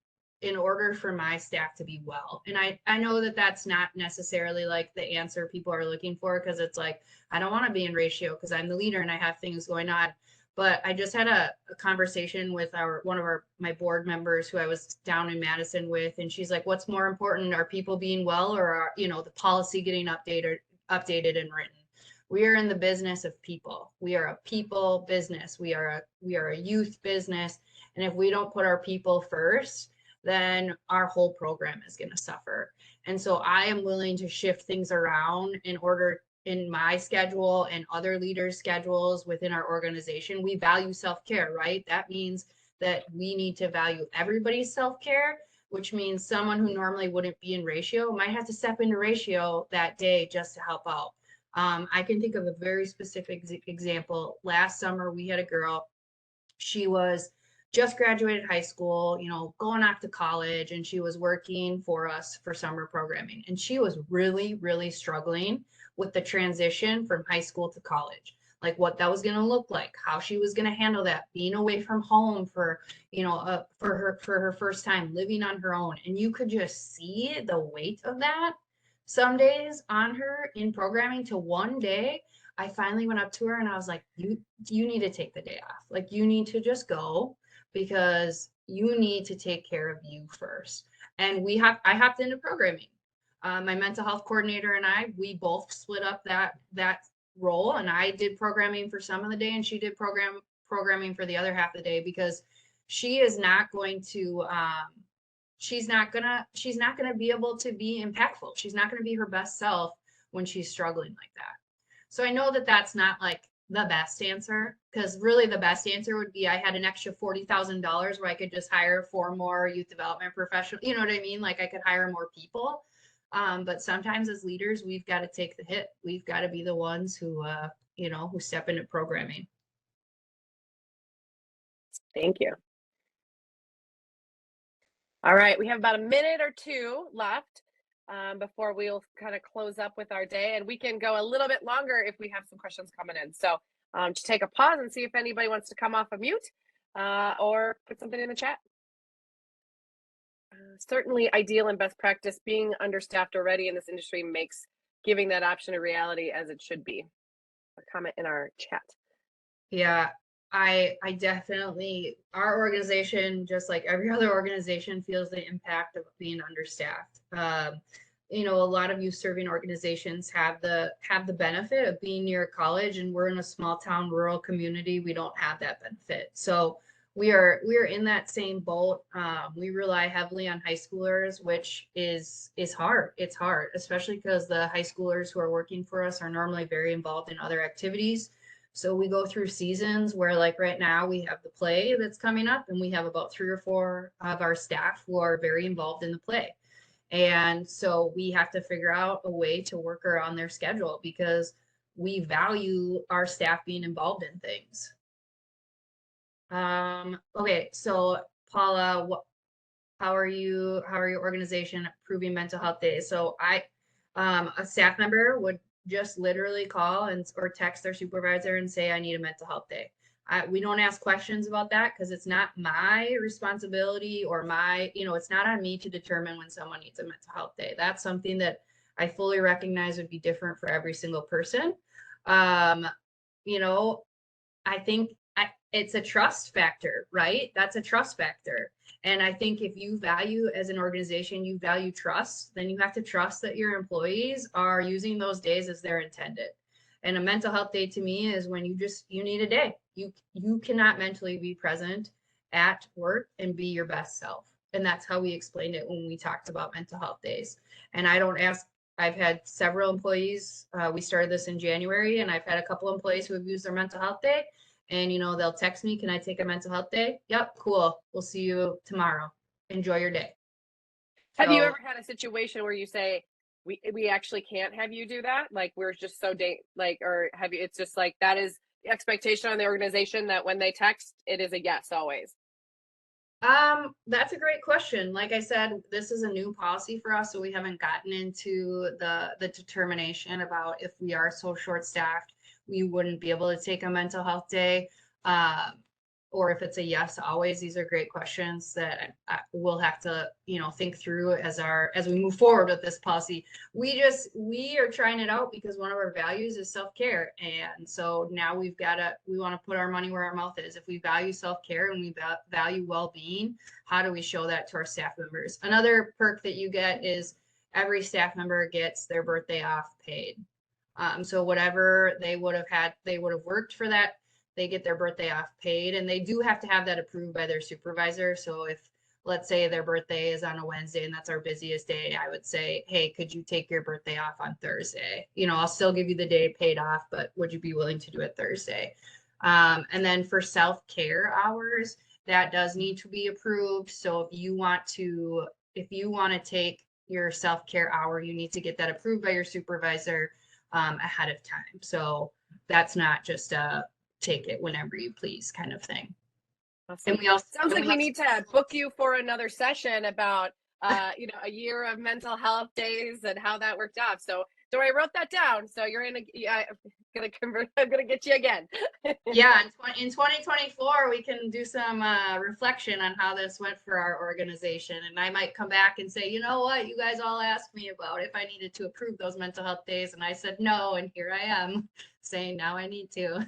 in order for my staff to be well. And I know that that's not necessarily like the answer people are looking for, because it's like, I don't want to be in ratio because I'm the leader and I have things going on. But I just had a conversation with one of my board members who I was down in Madison with, and she's like, what's more important? Are people being well, or the policy getting updated and written? We are in the business of people. We are a people business. We are a youth business. And if we don't put our people first, then our whole program is going to suffer. And so I am willing to shift things around in my schedule and other leaders' schedules within our organization. We value self-care, right? That means that we need to value everybody's self-care, which means someone who normally wouldn't be in ratio might have to step into ratio that day just to help out. I can think of a very specific example. Last summer, we had a girl. She was just graduated high school, going off to college, and she was working for us for summer programming. And she was really, really struggling with the transition from high school to college, like what that was going to look like, how she was going to handle that, being away from home for her first time, living on her own. And you could just see the weight of that some days on her in programming, to one day I finally went up to her and I was like, you need to take the day off. Like, you need to just go, because you need to take care of you first. And I hopped into programming. My mental health coordinator and we both split up that role, and I did programming for some of the day and she did programming for the other half of the day, because she is not going to she's not gonna be able to be impactful. She's not gonna be her best self when she's struggling like that. So I know that that's not like the best answer, because really the best answer would be I had an extra $40,000 where I could just hire 4 more youth development professionals. You know what I mean? Like I could hire more people. But sometimes as leaders, we've got to take the hit. We've got to be the ones who, who step into programming. Thank you. All right, we have about a minute or two left before we'll kind of close up with our day, and we can go a little bit longer if we have some questions coming in. So just take a pause and see if anybody wants to come off of mute or put something in the chat. Certainly ideal and best practice. Being understaffed already in this industry makes giving that option a reality, as it should be. A comment in our chat. Yeah, I definitely, our organization, just like every other organization, feels the impact of being understaffed. A lot of youth serving organizations have the benefit of being near a college, and we're in a small town rural community. We don't have that benefit. So we are in that same boat. We rely heavily on high schoolers, which is hard. It's hard, especially because the high schoolers who are working for us are normally very involved in other activities. So we go through seasons where, like right now, we have the play that's coming up, and we have about 3 or 4 of our staff who are very involved in the play. And so we have to figure out a way to work around their schedule because we value our staff being involved in things. Okay, so Paula, how are your organization approving mental health days? So a staff member would just literally call or text their supervisor and say, I need a mental health day. We don't ask questions about that because it's not my responsibility or it's not on me to determine when someone needs a mental health day. That's something that I fully recognize would be different for every single person. I think it's a trust factor, right? That's a trust factor. And I think if you value, as an organization, you value trust, then you have to trust that your employees are using those days as they're intended. And a mental health day to me is when you need a day. You cannot mentally be present at work and be your best self. And that's how we explained it when we talked about mental health days. And I've had several employees, we started this in January, and I've had a couple employees who have used their mental health day. And, they'll text me, can I take a mental health day? Yep, cool. We'll see you tomorrow. Enjoy your day. Have you ever had a situation where you say, we actually can't have you do that? Like, we're just so or have you, it's just like, that is the expectation on the organization that when they text, it is a yes always? That's a great question. Like I said, this is a new policy for us, so we haven't gotten into the determination about if we are so short-staffed, we wouldn't be able to take a mental health day. Or if it's a yes always. These are great questions that we'll have to think through as we move forward with this policy. We are trying it out because one of our values is self-care, and so now we want to put our money where our mouth is. If we value self-care and we value well-being, how do we show that to our staff members? Another perk that you get is every staff member gets their birthday off paid. So whatever they would have worked for that, they get their birthday off paid, and they do have to have that approved by their supervisor. So if, let's say, their birthday is on a Wednesday and that's our busiest day, I would say, hey, could you take your birthday off on Thursday? I'll still give you the day paid off, but would you be willing to do it Thursday? And then for self-care hours, that does need to be approved. So if you want to take your self-care hour, you need to get that approved by your supervisor ahead of time. So that's not just a take it whenever you please kind of thing. Awesome. And we also sounds like we need to book you for another session about a year of mental health days and how that worked out. So I wrote that down. So you're I'm gonna get you again. Yeah, in 2024 we can do some reflection on how this went for our organization, and I might come back and say, you know what, you guys all asked me about if I needed to approve those mental health days, and I said no, and here I am saying now I need to.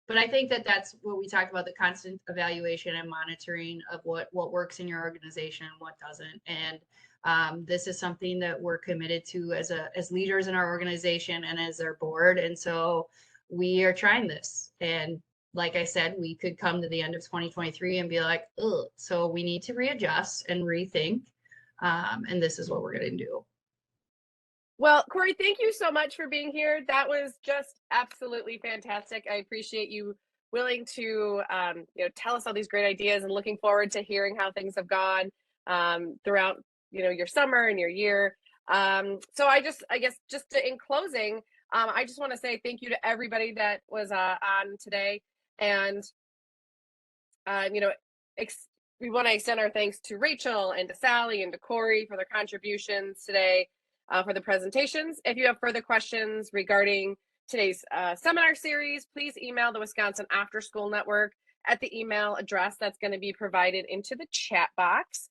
But I think that that's what we talked about, the constant evaluation and monitoring of what works in your organization and what doesn't. And this is something that we're committed to as leaders in our organization and as our board. And so we are trying this. And like I said, we could come to the end of 2023 and be like, oh, so we need to readjust and rethink. And this is what we're going to do. Well, Corey, thank you so much for being here. That was just absolutely fantastic. I appreciate you willing to, tell us all these great ideas, and looking forward to hearing how things have gone throughout, your summer and your year. So I guess just in closing, I just want to say thank you to everybody that was on today, and uh, you know, ex- we want to extend our thanks to Rachel and to Sally and to Corey for their contributions today for the presentations. If you have further questions regarding today's seminar series, please email the Wisconsin After School Network at the email address that's going to be provided into the chat box.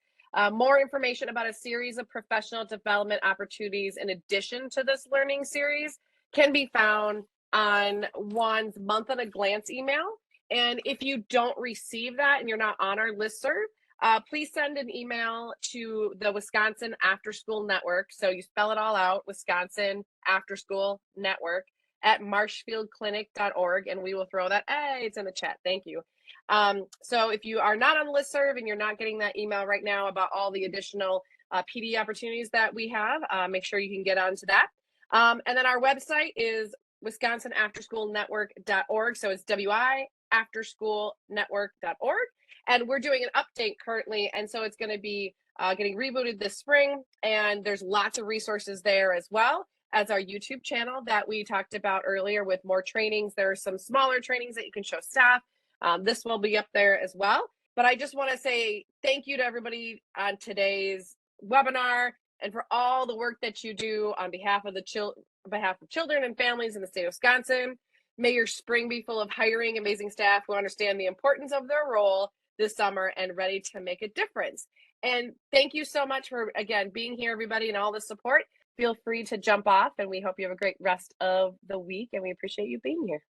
More information about a series of professional development opportunities in addition to this learning series can be found on Juan's Month at a Glance email. And if you don't receive that and you're not on our listserv, please send an email to the Wisconsin After School Network. So you spell it all out, Wisconsin After School Network at marshfieldclinic.org, and we will throw that. Hey, it's in the chat. Thank you. So if you are not on the listserv and you're not getting that email right now about all the additional PD opportunities that we have, make sure you can get onto that. And then our website is wisconsinafterschoolnetwork.org. So it's afterschoolnetwork.org. And we're doing an update currently. And so it's going to be getting rebooted this spring. And there's lots of resources there, as well as our YouTube channel that we talked about earlier with more trainings. There are some smaller trainings that you can show staff. This will be up there as well. But I just want to say thank you to everybody on today's webinar, and for all the work that you do on behalf of children and families in the state of Wisconsin. May your spring be full of hiring amazing staff who understand the importance of their role this summer and ready to make a difference. And thank you so much for, again, being here, everybody, and all the support. Feel free to jump off, and we hope you have a great rest of the week, and we appreciate you being here.